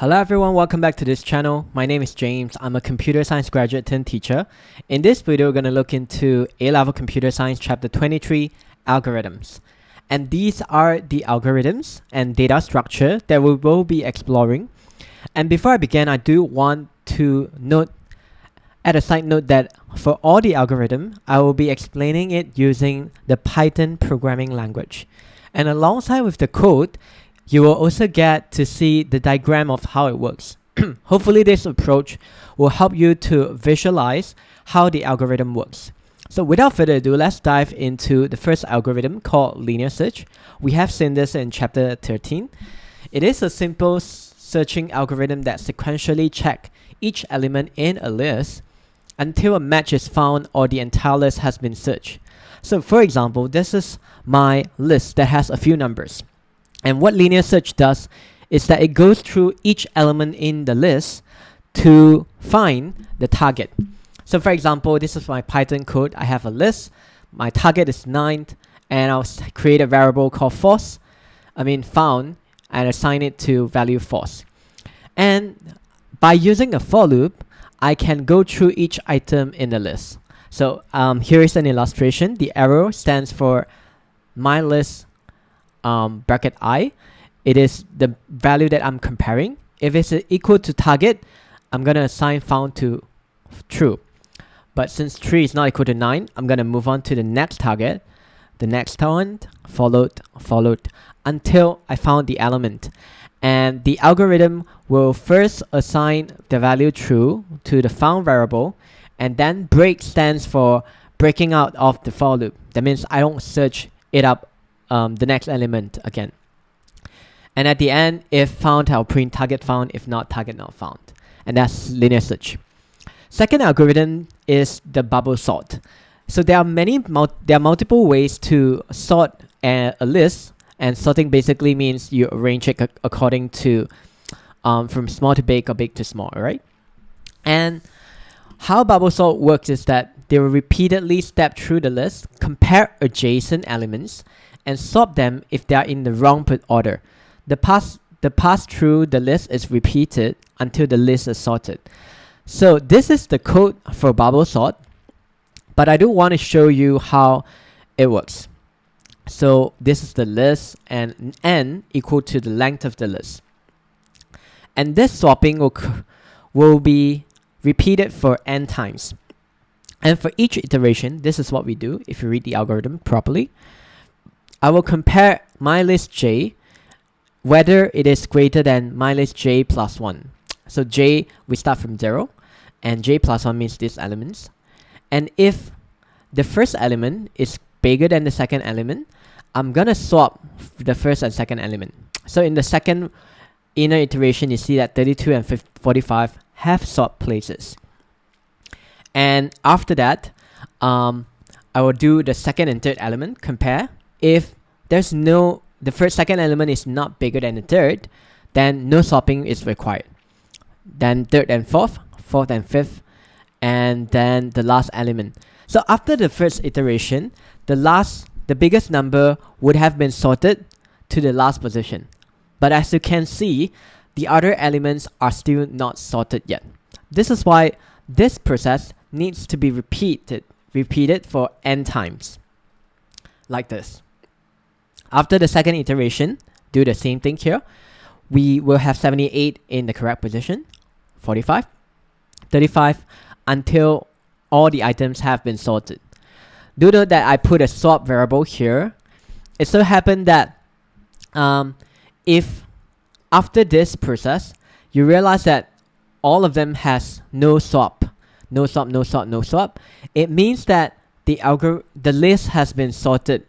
Hello everyone, welcome back to this channel. My name is James. I'm a computer science graduate turned teacher. In this video, we're going to look into A-level computer science chapter 23, algorithms. And these are the algorithms and data structure that we will be exploring. And before I begin, I do want to add a side note that for all the algorithm, I will be explaining it using the Python programming language. And alongside with the code, you will also get to see the diagram of how it works. Hopefully this approach will help you to visualize how the algorithm works. So without further ado, let's dive into the first algorithm called linear search. We have seen this in chapter 13. It is a simple searching algorithm that sequentially checks each element in a list until a match is found or the entire list has been searched. So for example, this is my list that has a few numbers. And what linear search does is that it goes through each element in the list to find the target. So for example, this is my Python code. I have a list. My target is 9, and I'll create a variable called found, and assign it to value false. And by using a for loop, I can go through each item in the list. So here is an illustration. The arrow stands for my list bracket I. It is the value that I'm comparing. If it's equal to target, I'm going to assign found to true. But since 3 is not equal to 9, I'm going to move on to the next target, the next one, followed, until I found the element. And the algorithm will first assign the value true to the found variable, and then break stands for breaking out of the for loop. That means I don't search it up the next element again. And at the end, if found, I'll print target found. If not, target not found. And that's linear search. Second algorithm is the bubble sort. So there are multiple ways to sort a list, and sorting basically means you arrange it according to from small to big or big to small, right? And how bubble sort works is that they will repeatedly step through the list, compare adjacent elements, and sort them if they are in the wrong order. The pass through the list is repeated until the list is sorted. So this is the code for bubble sort, but I do want to show you how it works. So this is the list, and n equal to the length of the list. And this swapping will be repeated for n times. And for each iteration, this is what we do if you read the algorithm properly. I will compare my list j, whether it is greater than my list j plus 1. So j, we start from 0, and j plus 1 means these elements. And if the first element is bigger than the second element, I'm going to swap the first and second element. So in the second inner iteration, you see that 32 and 45 have swapped places. And after that, I will do the second and third element, compare. If the second element is not bigger than the third, then no swapping is required. Then third and fourth and fifth, and then the last element. So after the first iteration, the biggest number would have been sorted to the last position. But as you can see, the other elements are still not sorted yet. This is why this process needs to be repeated for n times, like this. After the second iteration, do the same thing here. We will have 78 in the correct position, 45, 35, until all the items have been sorted. Do note that I put a swap variable here. It so happened that if after this process, you realize that all of them has no swap, it means that the list has been sorted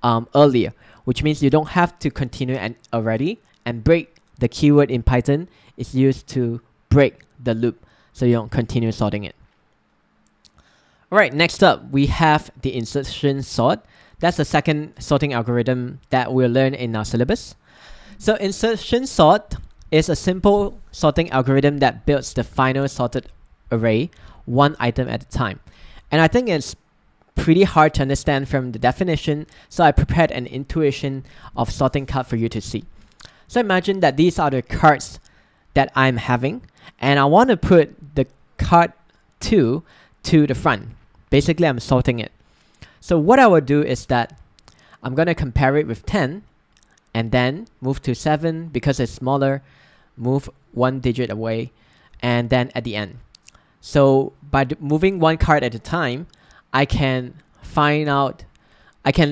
earlier, which means you don't have to continue already, and break, the keyword in Python, is used to break the loop, so you don't continue sorting it. Alright, next up, we have the insertion sort. That's the second sorting algorithm that we'll learn in our syllabus. So insertion sort is a simple sorting algorithm that builds the final sorted array, one item at a time. And I think it's pretty hard to understand from the definition, so I prepared an intuition of sorting card for you to see. So imagine that these are the cards that I'm having, and I want to put the card 2 to the front. Basically, I'm sorting it. So what I will do is that I'm going to compare it with 10 and then move to 7 because it's smaller, move 1 digit away, and then at the end. So by moving one card at a time, I can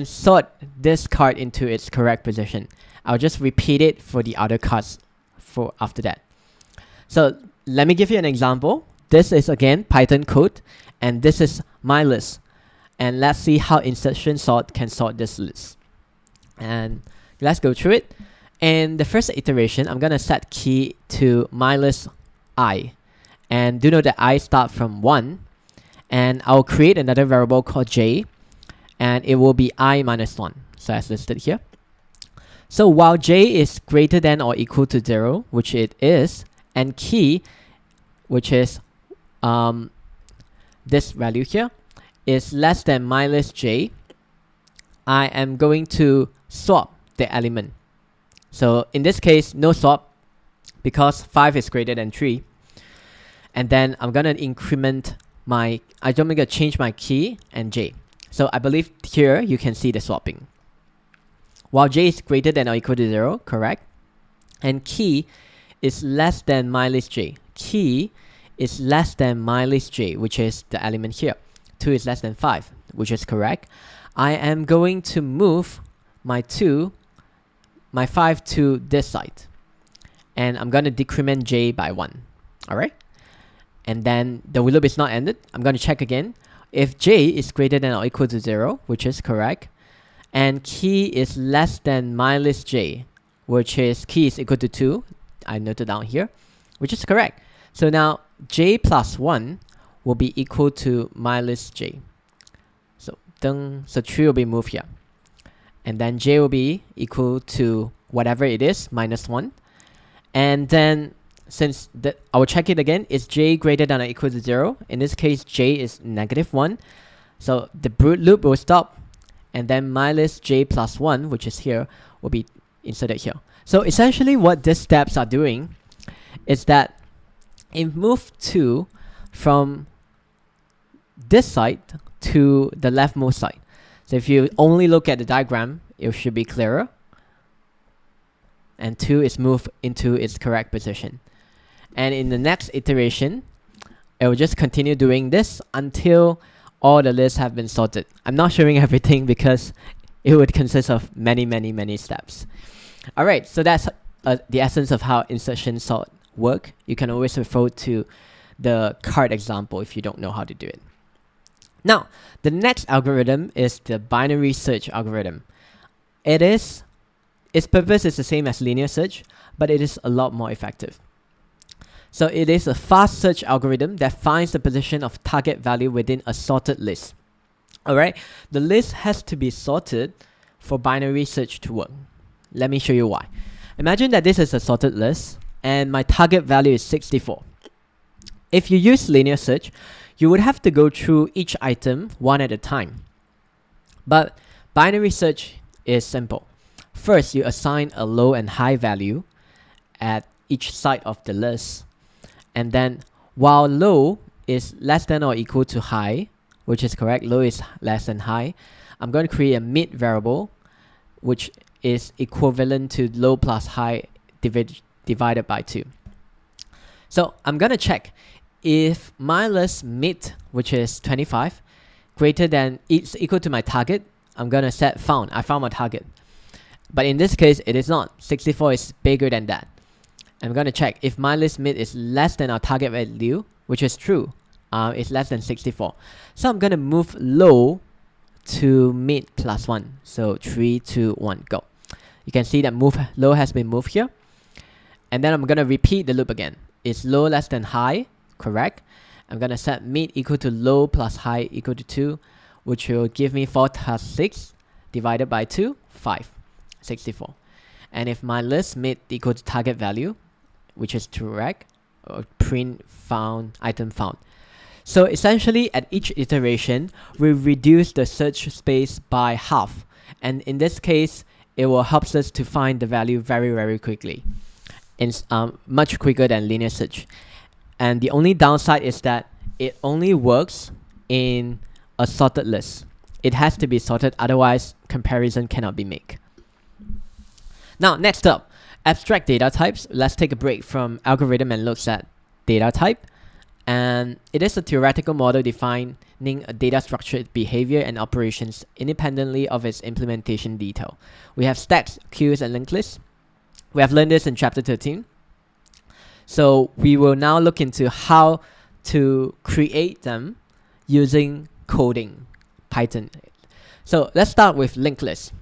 sort this card into its correct position. I'll just repeat it for the other cards for after that. So let me give you an example. This is again Python code, and this is my list. And let's see how insertion sort can sort this list. And let's go through it. In the first iteration, I'm gonna set key to my list I. And do note that I start from 1. And I'll create another variable called j, and it will be I minus 1. So as listed here. So while j is greater than or equal to 0, which it is, and key, which is this value here, is less than my list j, I am going to swap the element. So in this case, no swap because 5 is greater than 3. And then I'm gonna increment I'm gonna change my key and j. So I believe here you can see the swapping. While j is greater than or equal to 0, correct? And key is less than my list j. Key is less than my list j, which is the element here. 2 is less than 5, which is correct. I am going to move my 5 to this side. And I'm going to decrement j by 1. Alright? And then the loop is not ended. I'm going to check again. If j is greater than or equal to 0, which is correct, and key is less than my list j, which is key is equal to 2, I noted down here, which is correct. So now j plus 1 will be equal to my list j. So 3 will be moved here. And then j will be equal to whatever it is, minus 1. And then since I will check it again, is j greater than or equal to 0? In this case, j is negative 1. So the brute loop will stop. And then my list j plus 1, which is here, will be inserted here. So essentially what these steps are doing is that it moves 2 from this side to the leftmost side. So if you only look at the diagram, it should be clearer. And 2 is moved into its correct position. And in the next iteration, it will just continue doing this until all the lists have been sorted. I'm not showing everything because it would consist of many steps. Alright, so that's the essence of how insertion sort work. You can always refer to the card example if you don't know how to do it. Now, the next algorithm is the binary search algorithm. Its purpose is the same as linear search, but it is a lot more effective. So it is a fast search algorithm that finds the position of target value within a sorted list. Alright, the list has to be sorted for binary search to work. Let me show you why. Imagine that this is a sorted list and my target value is 64. If you use linear search, you would have to go through each item one at a time. But binary search is simple. First, you assign a low and high value at each side of the list. And then while low is less than or equal to high, which is correct, low is less than high, I'm going to create a mid variable, which is equivalent to low plus high divided by 2. So I'm going to check if my list mid, which is 25, greater than is equal to my target, I'm going to set found. I found my target. But in this case, it is not. 64 is bigger than that. I'm going to check if my list mid is less than our target value, which is true. It's less than 64. So I'm going to move low to mid plus 1. So 3, 2, 1, go. You can see that low has been moved here. And then I'm going to repeat the loop again. Is low less than high? Correct. I'm going to set mid equal to low plus high equal to 2, which will give me 4 plus 6 divided by 2, 5, 64. And if my list mid equal to target value, which is correct, or print found, item found. So essentially at each iteration, we reduce the search space by half. And in this case, it will help us to find the value very quickly. much quicker than linear search. And the only downside is that it only works in a sorted list. It has to be sorted, otherwise comparison cannot be made. Now, next up, abstract data types. Let's take a break from algorithm and look at data type. And it is a theoretical model defining a data structured behavior and operations independently of its implementation detail. We have stacks, queues, and linked lists. We have learned this in chapter 13. So we will now look into how to create them using coding, Python. So let's start with linked list.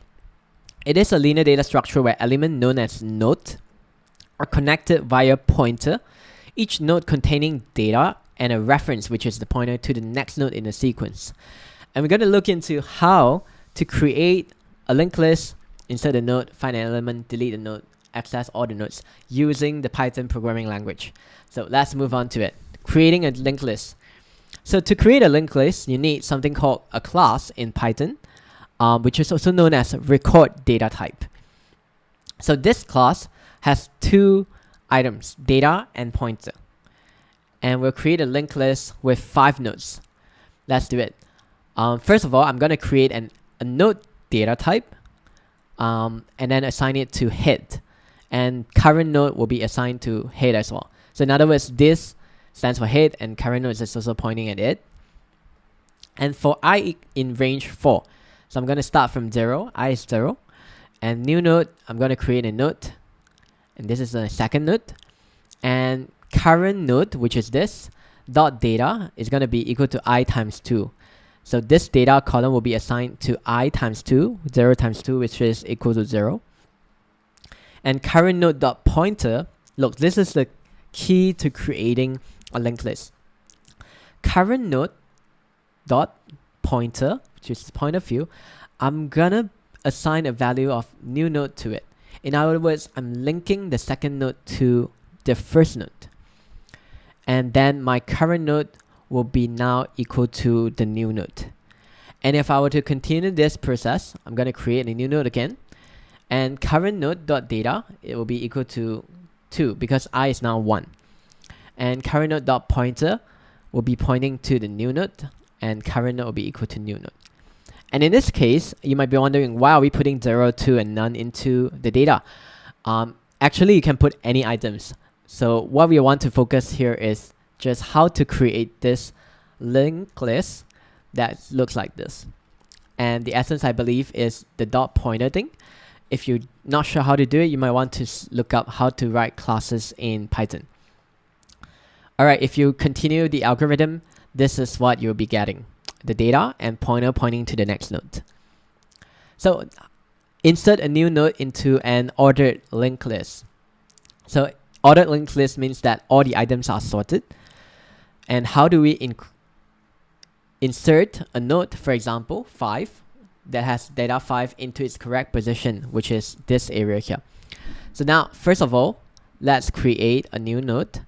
It is a linear data structure where elements known as node are connected via pointer, each node containing data and a reference, which is the pointer to the next node in the sequence. And we're going to look into how to create a linked list, insert a node, find an element, delete a node, access all the nodes using the Python programming language. So let's move on to it. Creating a linked list. So to create a linked list, you need something called a class in Python, which is also known as record data type. So this class has two items, data and pointer. And we'll create a linked list with 5 nodes. Let's do it. First of all, I'm going to create a node data type and then assign it to head. And current node will be assigned to head as well. So in other words, this stands for head and current node is also pointing at it. And for I in range 4, so I'm going to start from 0, I is 0. And new node, I'm going to create a node. And this is the second node. And current node, which is this, dot data is going to be equal to I times 2. So this data column will be assigned to I times 2, 0 times 2, which is equal to 0. And current node dot pointer, look, this is the key to creating a linked list. Current node dot pointer, which is the point of view, I'm gonna assign a value of new node to it. In other words, I'm linking the second node to the first node. And then my current node will be now equal to the new node. And if I were to continue this process, I'm going to create a new node again. And current node dot data, it will be equal to 2 because I is now 1. And current node dot pointer will be pointing to the new node, and current node will be equal to new node. And in this case, you might be wondering, why are we putting 0, 2, and none into the data? Actually, you can put any items. So what we want to focus here is just how to create this linked list that looks like this. And the essence, I believe, is the dot pointer thing. If you're not sure how to do it, you might want to look up how to write classes in Python. Alright, if you continue the algorithm, this is what you'll be getting. The data and pointer pointing to the next node. So insert a new node into an ordered linked list. So ordered linked list means that all the items are sorted. And how do we insert a node, for example, 5, that has data 5 into its correct position, which is this area here. So now, first of all, let's create a new node.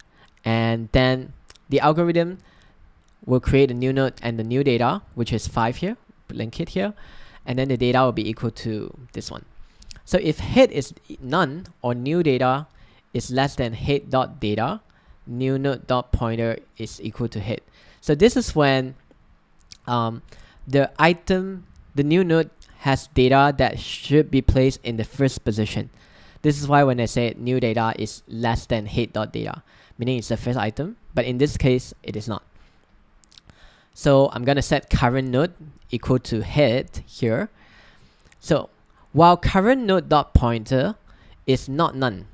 And then the algorithm will create a new node and the new data, which is 5 here, link it here. And then the data will be equal to this one. So if head is none or new data is less than head.data, new node.pointer is equal to head. So this is when the new node has data that should be placed in the first position. This is why when I say new data is less than head.data, meaning it's the first item, but in this case, it is not. So I'm going to set current node equal to head here. So while current node.pointer is not none,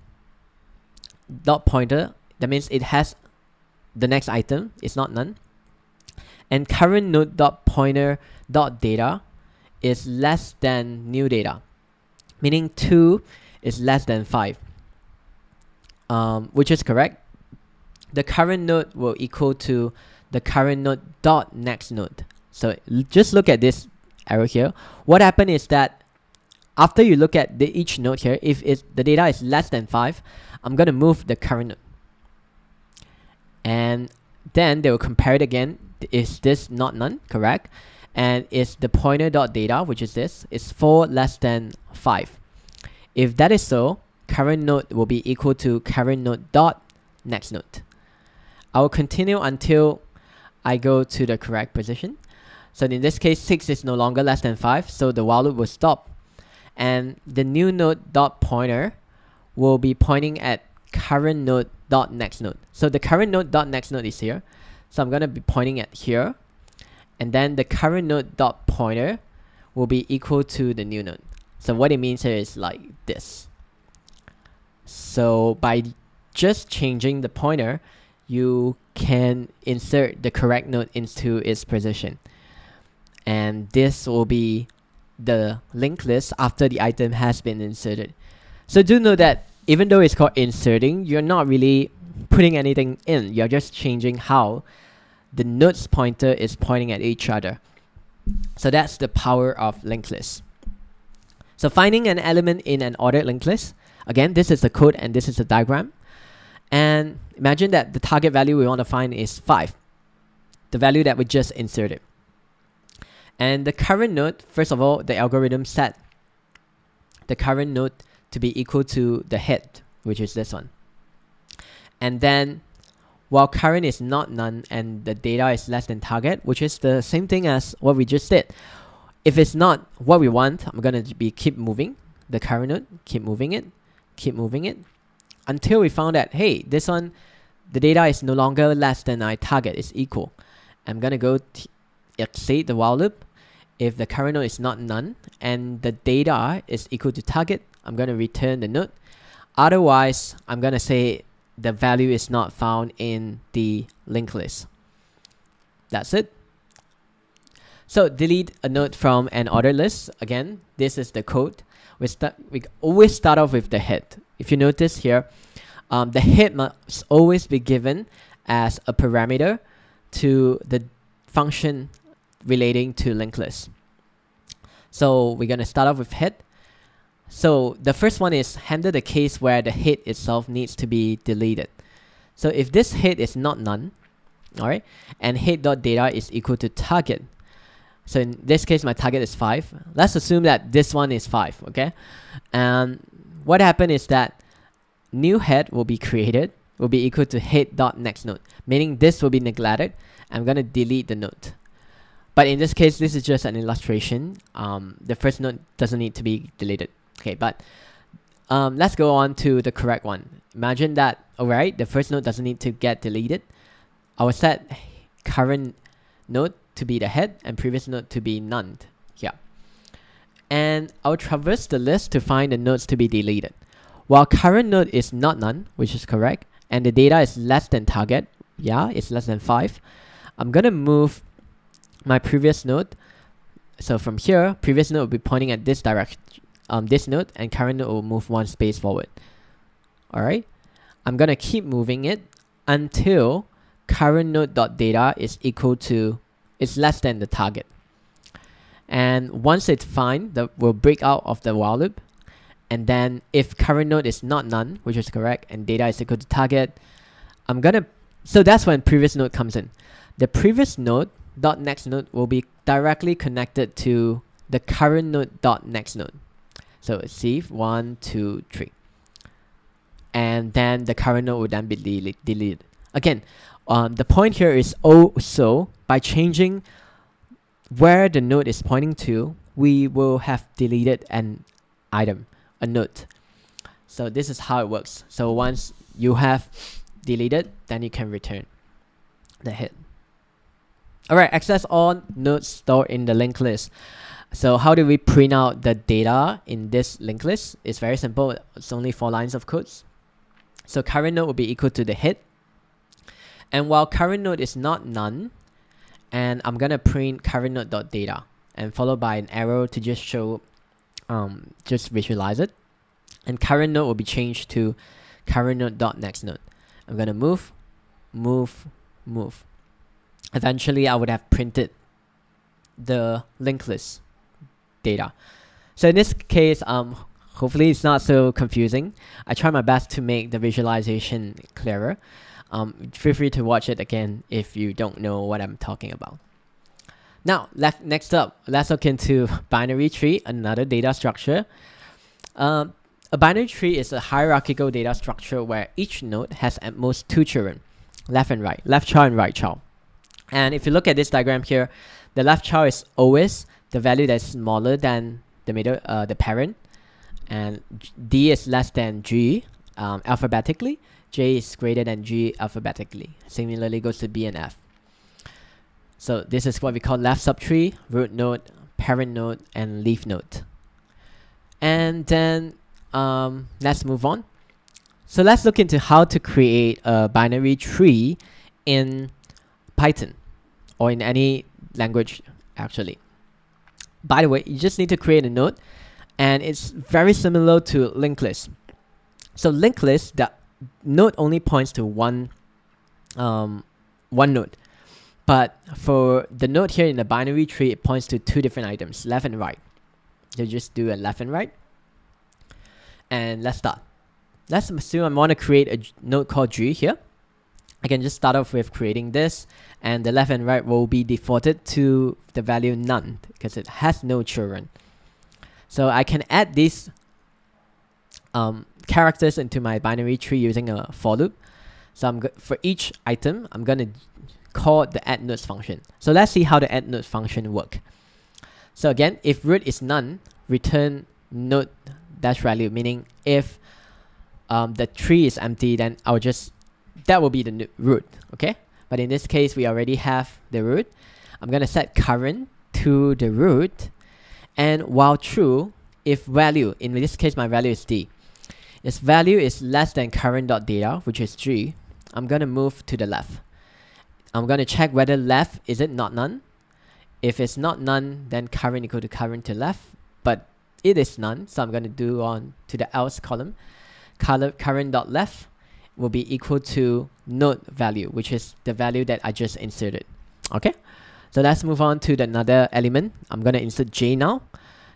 dot pointer, that means it has the next item, it's not none. And current node dot pointer dot data is less than new data, meaning 2 is less than 5, which is correct. The current node will equal to the current node dot next node. So just look at this arrow here. What happened is that after you look at each node here, if the data is less than 5, I'm going to move the current node. And then they will compare it again. Is this not none? Correct. And is the pointer dot data, which is this, is 4 less than 5. If that is so, current node will be equal to current node dot next node. I will continue until I go to the correct position. So in this case, 6 is no longer less than 5, so the while loop will stop. And the new node dot pointer will be pointing at current node dot next node. So the current node dot next node is here. So I'm going to be pointing at here. And then the current node dot pointer will be equal to the new node. So what it means here is like this. So by just changing the pointer, you can insert the correct node into its position. And this will be the linked list after the item has been inserted. So do know that even though it's called inserting, you're not really putting anything in. You're just changing how the node's pointer is pointing at each other. So that's the power of linked list. So finding an element in an ordered linked list. Again, this is the code and this is the diagram. And imagine that the target value we want to find is 5, the value that we just inserted. And the current node, first of all, the algorithm set the current node to be equal to the head, which is this one. And then while current is not none and the data is less than target, which is the same thing as what we just did. If it's not what we want, I'm going to be keep moving the current node, keep moving it until we found that, hey, this one, the data is no longer less than my target, it's equal. I'm going to go exceed the while loop. If the current node is not none and the data is equal to target, I'm going to return the node. Otherwise, I'm going to say the value is not found in the linked list. That's it. So delete a node from an ordered list. Again, this is the code. We always start off with the head. If you notice here, the head must always be given as a parameter to the function relating to linked list. So we're going to start off with head. So the first one is handle the case where the head itself needs to be deleted. So if this head is not none, all right, and head.data is equal to target. So in this case, my target is 5. Let's assume that this one is 5, okay? And what happened is that new head will be created, will be equal to head.next node, meaning this will be neglected. I'm going to delete the node. But in this case, this is just an illustration. The first node doesn't need to be deleted. Okay, but let's go on to the correct one. Imagine that, alright, the first node doesn't need to get deleted. I will set current node to be the head and previous node to be none. Yeah. And I'll traverse the list to find the nodes to be deleted. While current node is not none, which is correct, and the data is less than target, yeah, it's less than 5, I'm going to move my previous node. So from here, previous node will be pointing at this direction, this node, and current node will move 1 space forward. Alright, I'm going to keep moving it until current node.data is equal to, it's less than the target. And once it's fine, we'll break out of the while loop. And then if current node is not none, which is correct, and data is equal to target, I'm going to, so that's when previous node comes in. The previous node dot next node will be directly connected to the current node dot next node. So see 1, 2, 3. And then the current node will then be deleted. Again, the point here is also by changing where the node is pointing to, we will have deleted an item, a node. So this is how it works. So once you have deleted, then you can return the head. Alright, access all nodes stored in the linked list. So how do we print out the data in this linked list? It's very simple. It's only 4 lines of codes. So current node will be equal to the head. And while current node is not none, and I'm going to print current node.data and followed by an arrow to just show, just visualize it. And current node will be changed to current node.next node. I'm going to move, move, move. Eventually, I would have printed the linked list data. So in this case, hopefully it's not so confusing. I try my best to make the visualization clearer. Feel free to watch it again if you don't know what I'm talking about. Now, next up, let's look into binary tree, another data structure. A A binary tree is a hierarchical data structure where each node has at most two children, left and right, left child and right child. And if you look at this diagram here, the left child is always the value that's smaller than the parent, and D is less than G alphabetically, J is greater than G alphabetically. Similarly goes to B and F. So this is what we call left subtree, root node, parent node, and leaf node. And then let's move on. So let's look into how to create a binary tree in Python or in any language actually. By the way, you just need to create a node, and it's very similar to linked list. So linked list, the node only points to one node, but for the node here in the binary tree, it points to two different items, left and right. So just do a left and right, and let's start. Let's assume I want to create a node called G here. I can just start off with creating this, and the left and right will be defaulted to the value none because it has no children. So I can add these characters into my binary tree using a for loop. So for each item, I'm going to call the add nodes function. So let's see how the add nodes function work. So again, if root is none, return node dash value, meaning if the tree is empty, then that will be the root, okay? But in this case, we already have the root. I'm going to set current to the root, and while true, if value, in this case my value is D, if value is less than current.data, which is G, I'm going to move to the left. I'm going to check whether left, is it not none? If it's not none, then current equal to current to left, but it is none, so I'm going to do on to the else column. Current.left will be equal to node value, which is the value that I just inserted. Okay, so let's move on to another element. I'm going to insert J now.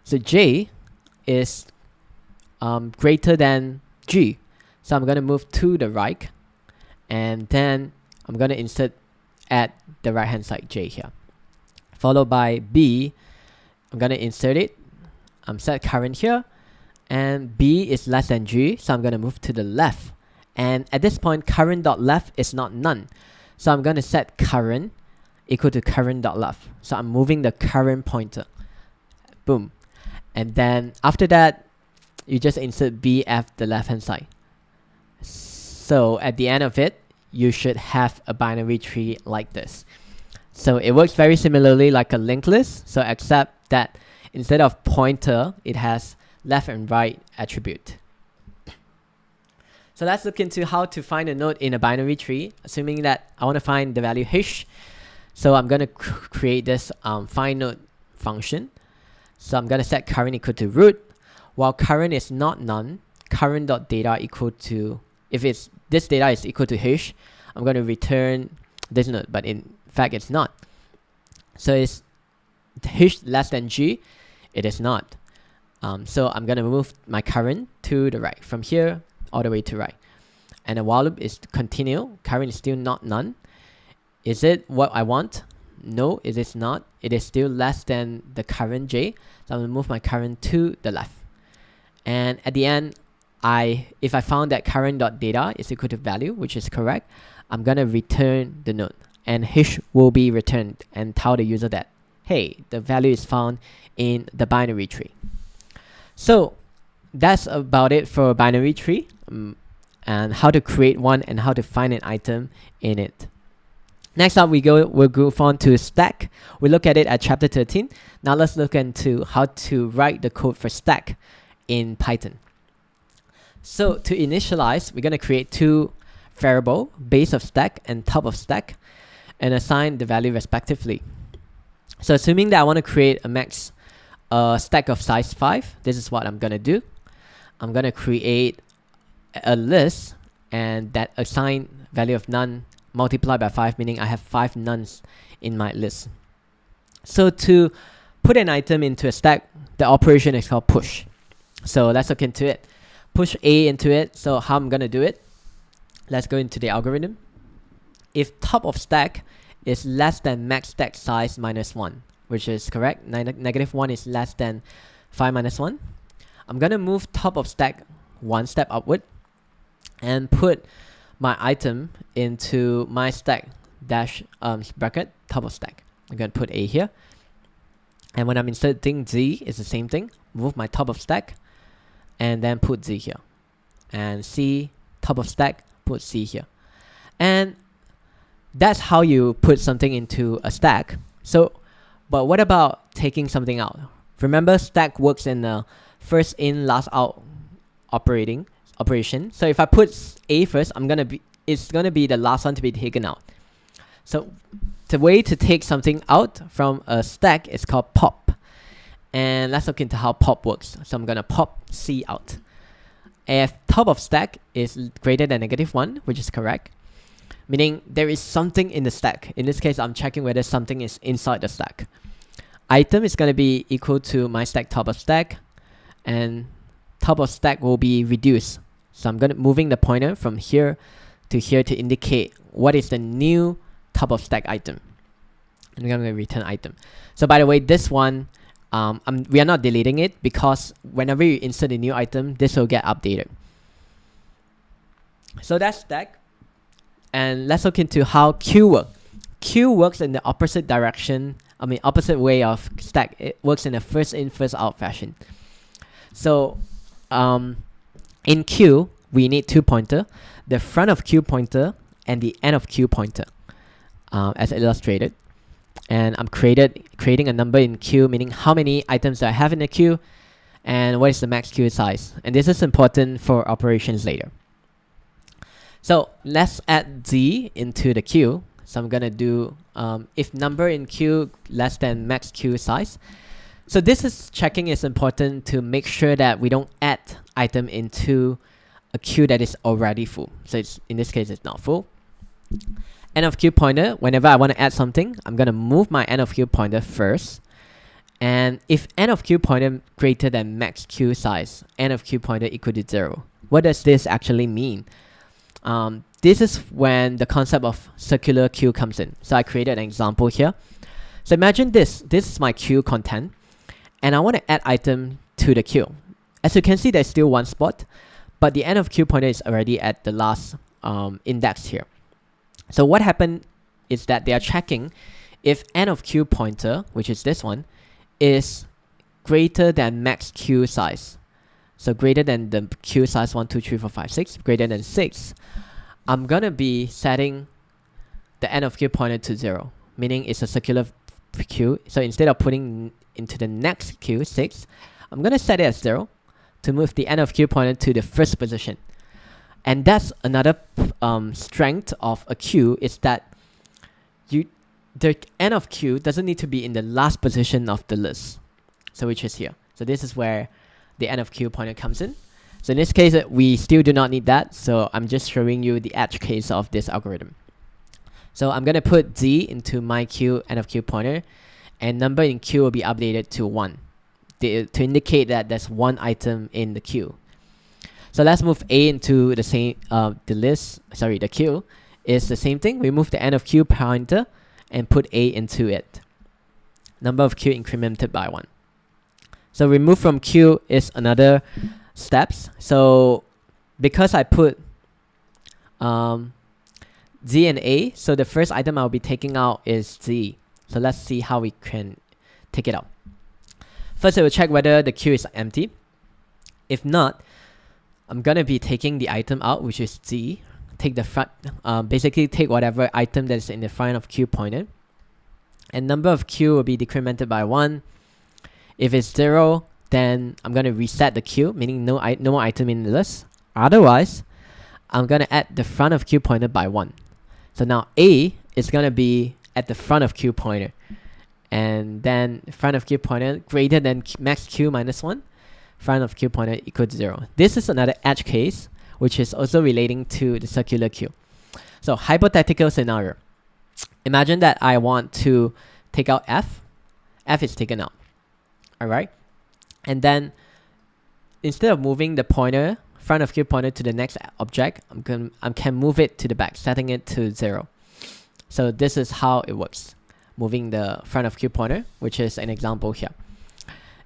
So J is greater than G, so I'm going to move to the right, and then I'm going to insert at the right hand side J here, followed by B. I'm going to insert it. I'm set current here, and B is less than G, so I'm going to move to the left. And at this point, current.left is not none, so I'm going to set current equal to current.left. So I'm moving the current pointer. Boom. And then after that, you just insert B at the left hand side. So at the end of it, you should have a binary tree like this. So it works very similarly like a linked list, so except that instead of pointer, it has left and right attribute. So let's look into how to find a node in a binary tree, assuming that I want to find the value h. So I'm going to create this find node function. So I'm going to set current equal to root. While current is not none, current.data equal to, if this data is equal to h, I'm going to return this node, but in fact it's not. So is h less than g? It is not. So I'm going to move my current to the right, from here all the way to right. And the while loop is continue. Current is still not none. Is it what I want? No, it is not. It is still less than the current j. So I'm going to move my current to the left. And at the end, if I found that current.data is equal to value, which is correct, I'm going to return the node. And h will be returned and tell the user that, hey, the value is found in the binary tree. So that's about it for a binary tree, and how to create one and how to find an item in it. Next up, we'll go on to stack. We look at it at chapter 13. Now let's look into how to write the code for stack in Python. So to initialize, we're going to create two variables, base of stack and top of stack, and assign the value respectively. So assuming that I want to create a max stack of size 5, this is what I'm going to do. I'm going to create a list, and that assign value of none multiplied by 5, meaning I have 5 nones in my list. So to put an item into a stack, the operation is called push. So let's look into it. Push A into it. So how I'm going to do it? Let's go into the algorithm. If top of stack is less than max stack size minus 1, which is correct, negative 1 is less than 5 minus 1, I'm going to move top of stack one step upward and put my item into my stack dash bracket top of stack. I'm going to put A here. And when I'm inserting Z, it's the same thing. Move my top of stack and then put Z here. And C, top of stack, put C here. And that's how you put something into a stack. So, but what about taking something out? Remember, stack works in the first in, last out operation. So if I put A first, it's gonna be the last one to be taken out. So the way to take something out from a stack is called pop. And let's look into how pop works. So I'm gonna pop C out. If top of stack is greater than -1, which is correct, meaning there is something in the stack. In this case, I'm checking whether something is inside the stack. Item is going to be equal to my stack top of stack, and top of stack will be reduced. So I'm going to moving the pointer from here to indicate what is the new top of stack item. And I'm going to return item. So by the way, this one, we are not deleting it because whenever you insert a new item, this will get updated. So that's stack. And let's look into how queue works. Queue works in the opposite direction. Opposite way of stack. It works in a first in, first out fashion. So, in queue, we need two pointer: the front of queue pointer and the end of queue pointer, as illustrated. And I'm creating a number in queue, meaning how many items do I have in the queue, and what is the max queue size. And this is important for operations later. So let's add Z into the queue. So I'm gonna do if number in queue less than max queue size. So this is checking is important to make sure that we don't add item into a queue that is already full. So it's, in this case, it's not full. End of queue pointer, whenever I want to add something, I'm gonna move my end of queue pointer first. And if end of queue pointer greater than max queue size, end of queue pointer equal to 0. What does this actually mean? This is when the concept of circular queue comes in. So I created an example here. So imagine this is my queue content, and I want to add item to the queue. As you can see, there's still one spot, but the end of queue pointer is already at the last index here. So what happened is that they are checking if end of queue pointer, which is this one, is greater than max queue size. So greater than the queue size 1, 2, 3, 4, 5, 6, greater than 6. I'm gonna be setting the end of queue pointer to 0, meaning it's a circular queue. So instead of putting into the next queue 6, I'm gonna set it as 0 to move the end of queue pointer to the first position. And that's another strength of a queue, is that the end of queue doesn't need to be in the last position of the list. So which is here. So this is where the end of queue pointer comes in. So in this case, we still do not need that. So I'm just showing you the edge case of this algorithm. So I'm going to put Z into my queue end of queue pointer, and number in queue will be updated to 1 to indicate that there's one item in the queue. So let's move A into the same the queue is the same thing. We move the end of queue pointer and put A into it. Number of queue incremented by 1. So remove from queue is another steps. So because I put Z and A, so the first item I'll be taking out is Z. So let's see how we can take it out. First, I will check whether the queue is empty. If not, I'm gonna be taking the item out, which is Z. Take the front, basically take whatever item that's in the front of queue pointer, and number of queue will be decremented by 1. If it's 0, then I'm gonna reset the queue, meaning no more item in the list. Otherwise, I'm gonna add the front of queue pointer by 1. So now A is gonna be at the front of queue pointer, and then front of queue pointer greater than max queue minus 1. Front of queue pointer equals 0. This is another edge case, which is also relating to the circular queue. So hypothetical scenario. Imagine that I want to take out F. F is taken out. Alright? And then instead of moving the pointer, front of queue pointer to the next object, I can move it to the back, setting it to 0. So this is how it works. Moving the front of queue pointer, which is an example here.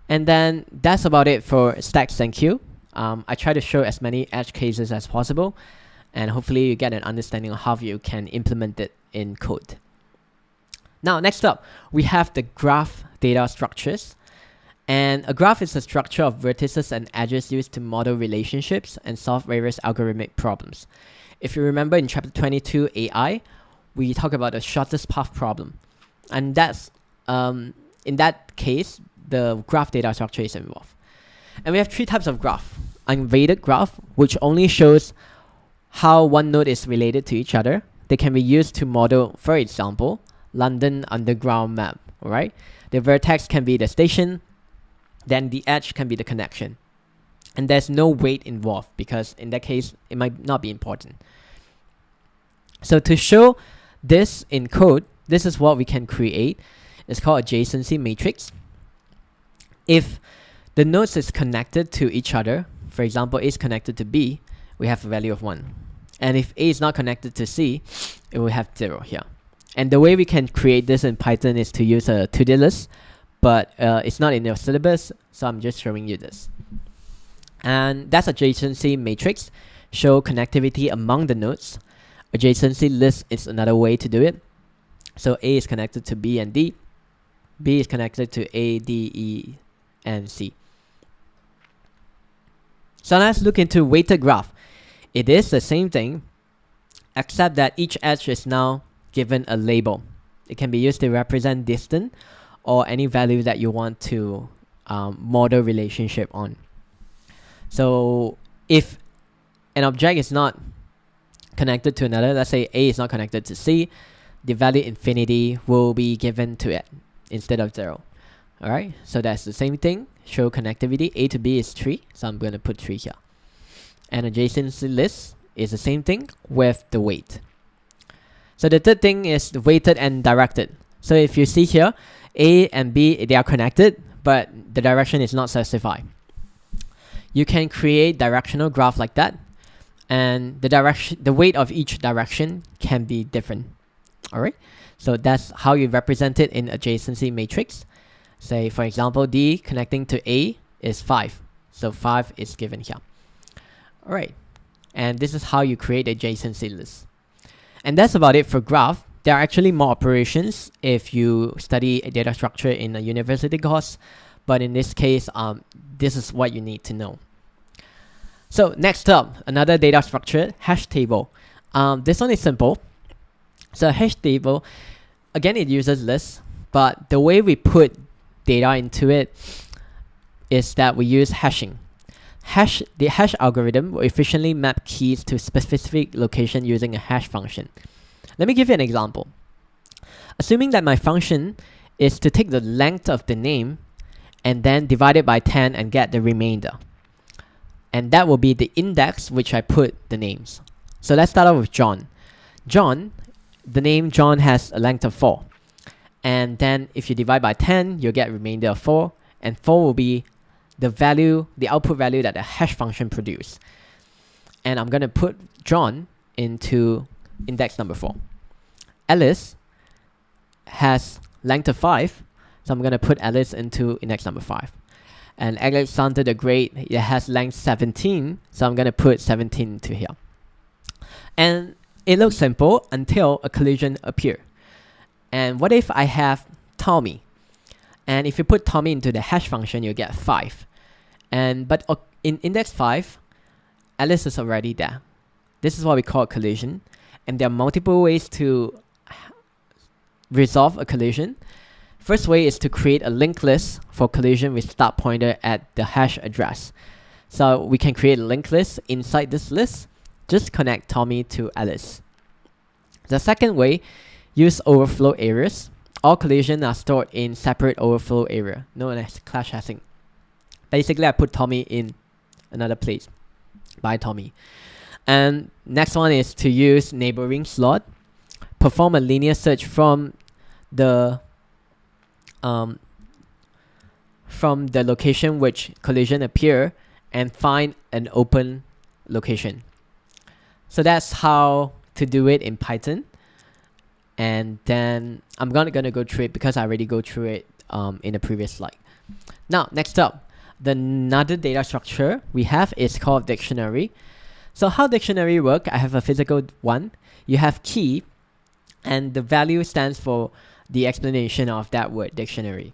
And then that's about it for stacks and queue. I try to show as many edge cases as possible, and hopefully you get an understanding of how you can implement it in code. Now, next up, we have the graph data structures. And a graph is a structure of vertices and edges used to model relationships and solve various algorithmic problems. If you remember in chapter 22 AI, we talk about the shortest path problem. And that's, in that case, the graph data structure is involved. And we have three types of graph. Unweighted graph, which only shows how one node is related to each other. They can be used to model, for example, London Underground map, alright? The vertex can be the station, then the edge can be the connection. And there's no weight involved because in that case, it might not be important. So to show this in code, this is what we can create. It's called adjacency matrix. If the nodes is connected to each other, for example, A is connected to B, we have a value of 1. And if A is not connected to C, it will have 0 here. And the way we can create this in Python is to use a to-do list, but it's not in your syllabus, so I'm just showing you this. And that's adjacency matrix, show connectivity among the nodes. Adjacency list is another way to do it. So A is connected to B and D, B is connected to A, D, E, and C. So let's look into weighted graph. It is the same thing, except that each edge is now given a label. It can be used to represent distance or any value that you want to model relationship on. So if an object is not connected to another, let's say A is not connected to C, the value infinity will be given to it instead of 0. Alright, so that's the same thing. Show connectivity. A to B is 3, so I'm going to put 3 here. And adjacency list is the same thing with the weight. So the third thing is the weighted and directed. So if you see here, A and B, they are connected, but the direction is not specified. You can create directional graph like that, and the weight of each direction can be different. Alright, so that's how you represent it in adjacency matrix. Say, for example, D connecting to A is 5. So 5 is given here. Alright, and this is how you create adjacency list. And that's about it for graph. There are actually more operations if you study a data structure in a university course, but in this case, this is what you need to know. So next up, another data structure, hash table. This one is simple. So a hash table, again, it uses lists, but the way we put data into it is that we use hashing. The hash algorithm will efficiently map keys to specific location using a hash function. Let me give you an example. Assuming that my function is to take the length of the name and then divide it by 10 and get the remainder. And that will be the index which I put the names. So let's start off with John. John, the name John has a length of 4. And then if you divide by 10, you'll get remainder of 4. And 4 will be the value, the output value that the hash function produces. And I'm going to put John into index number 4. Alice has length of 5. So I'm going to put Alice into index number 5. And Alexander the Great, it has length 17. So I'm going to put 17 into here. And it looks simple until a collision appears. And what if I have Tommy? And if you put Tommy into the hash function, you get 5. But in index 5, Alice is already there. This is what we call a collision. And there are multiple ways to resolve a collision. First way is to create a linked list for collision with start pointer at the hash address. So we can create a linked list inside this list. Just connect Tommy to Alice. The second way, use overflow areas. All collisions are stored in separate overflow area, known as clash hashing. Basically, I put Tommy in another place by Tommy. And next one is to use neighboring slot. Perform a linear search from the location which collision appear and find an open location. So that's how to do it in Python. And then I'm gonna go through it because I already go through it in the previous slide. Now, next up, the another data structure we have is called dictionary. So how dictionary work, I have a physical one. You have key, and the value stands for the explanation of that word, dictionary.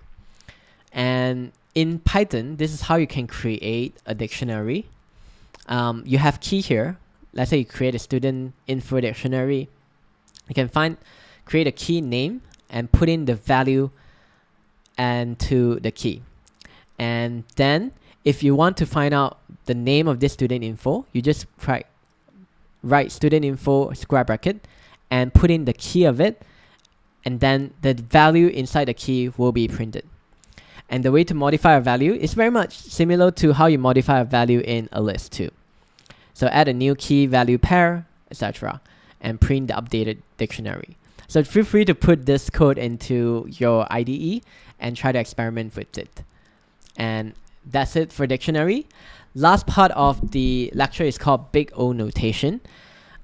And in Python, this is how you can create a dictionary. You have key here. Let's say you create a student info dictionary. You can create a key name and put in the value and to the key. And then if you want to find out the name of this student info, you just write student info square bracket and put in the key of it, and then the value inside the key will be printed. And the way to modify a value is very much similar to how you modify a value in a list too. So add a new key value pair, etc., and print the updated dictionary. So feel free to put this code into your IDE and try to experiment with it. And that's it for dictionary. Last part of the lecture is called Big O notation.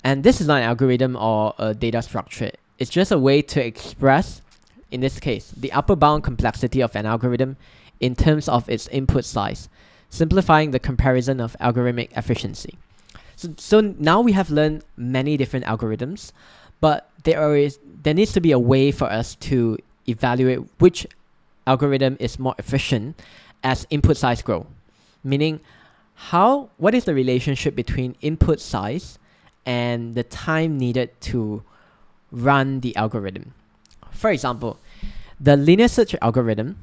And this is not an algorithm or a data structure. It's just a way to express, in this case, the upper bound complexity of an algorithm in terms of its input size, simplifying the comparison of algorithmic efficiency. So now we have learned many different algorithms, but there needs to be a way for us to evaluate which algorithm is more efficient as input size grow. Meaning, what is the relationship between input size and the time needed to run the algorithm? For example, the linear search algorithm,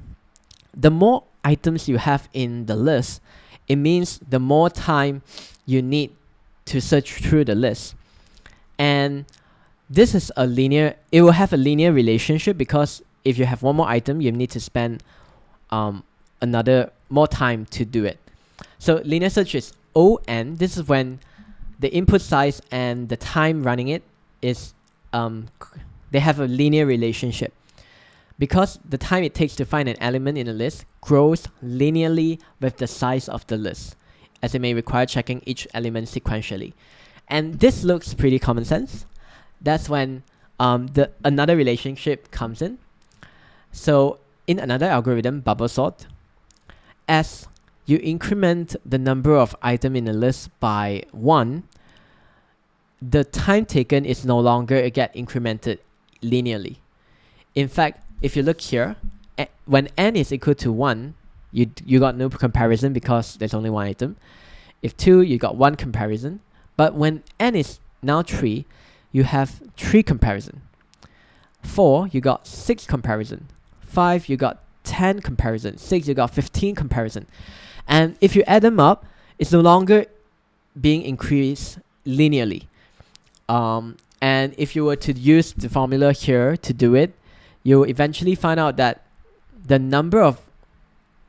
the more items you have in the list, it means the more time you need to search through the list. And this is it will have a linear relationship, because if you have one more item, you need to spend more time to do it. So linear search is ON. This is when the input size and the time running it is they have a linear relationship, because the time it takes to find an element in a list grows linearly with the size of the list, as it may require checking each element sequentially. And this looks pretty common sense. That's when another relationship comes in. So in another algorithm, bubble sort, as you increment the number of items in a list by 1, the time taken is no longer get incremented linearly. In fact, if you look here, when n is equal to 1, you got no comparison because there's only one item. If 2, you got 1 comparison. But when n is now 3, you have 3 comparison. 4, you got 6 comparison. 5, you got 10 comparison. 6, you got 15 comparison. And if you add them up, it's no longer being increased linearly. And if you were to use the formula here to do it, you'll eventually find out that the number of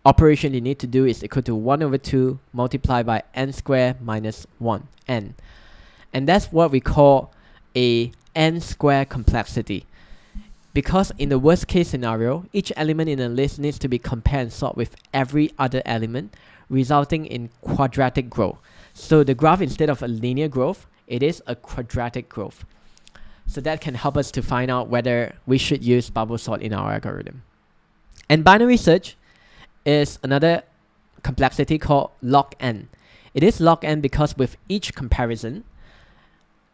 operation you need to do is equal to 1 over 2 multiplied by n squared minus 1, n. And that's what we call a n squared complexity. Because in the worst case scenario, each element in a list needs to be compared and sorted with every other element, resulting in quadratic growth. So the graph, instead of a linear growth, it is a quadratic growth. So that can help us to find out whether we should use bubble sort in our algorithm. And binary search is another complexity called log n. It is log n because with each comparison,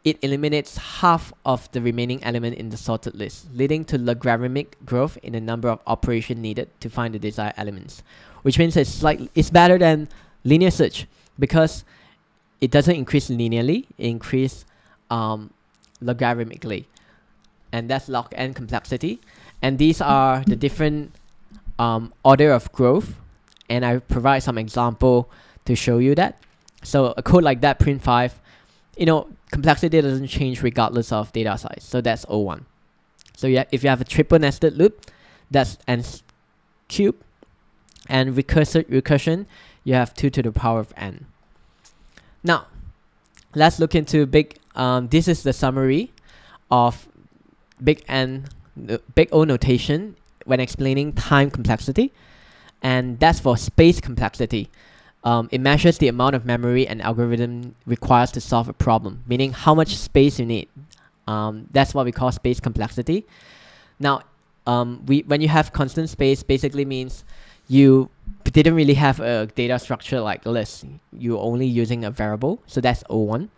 it eliminates half of the remaining element in the sorted list, leading to logarithmic growth in the number of operations needed to find the desired elements. Which means it's better than linear search because it doesn't increase linearly, it increases logarithmically. And that's log n complexity. And these are the different order of growth. And I provide some example to show you that. So a code like that, print 5, complexity doesn't change regardless of data size. So that's O1. So if you have a triple nested loop, that's n cubed. And recursion, you have 2 to the power of n. Now, let's look into this is the summary of big O notation when explaining time complexity. And that's for space complexity. It measures the amount of memory an algorithm requires to solve a problem, meaning how much space you need. That's what we call space complexity. Now, when you have constant space, basically means you didn't really have a data structure like list. You're only using a variable, so that's O1.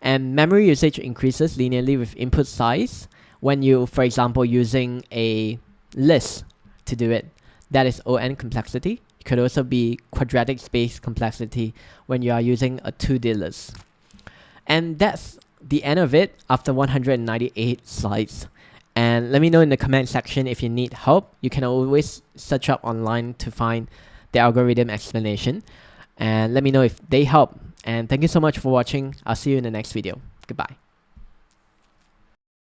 And memory usage increases linearly with input size when you, for example, using a list to do it. That is ON complexity. It could also be quadratic space complexity when you are using a 2D list. And that's the end of it after 198 slides. And let me know in the comment section if you need help. You can always search up online to find the algorithm explanation. And let me know if they help. And thank you so much for watching. I'll see you in the next video. Goodbye.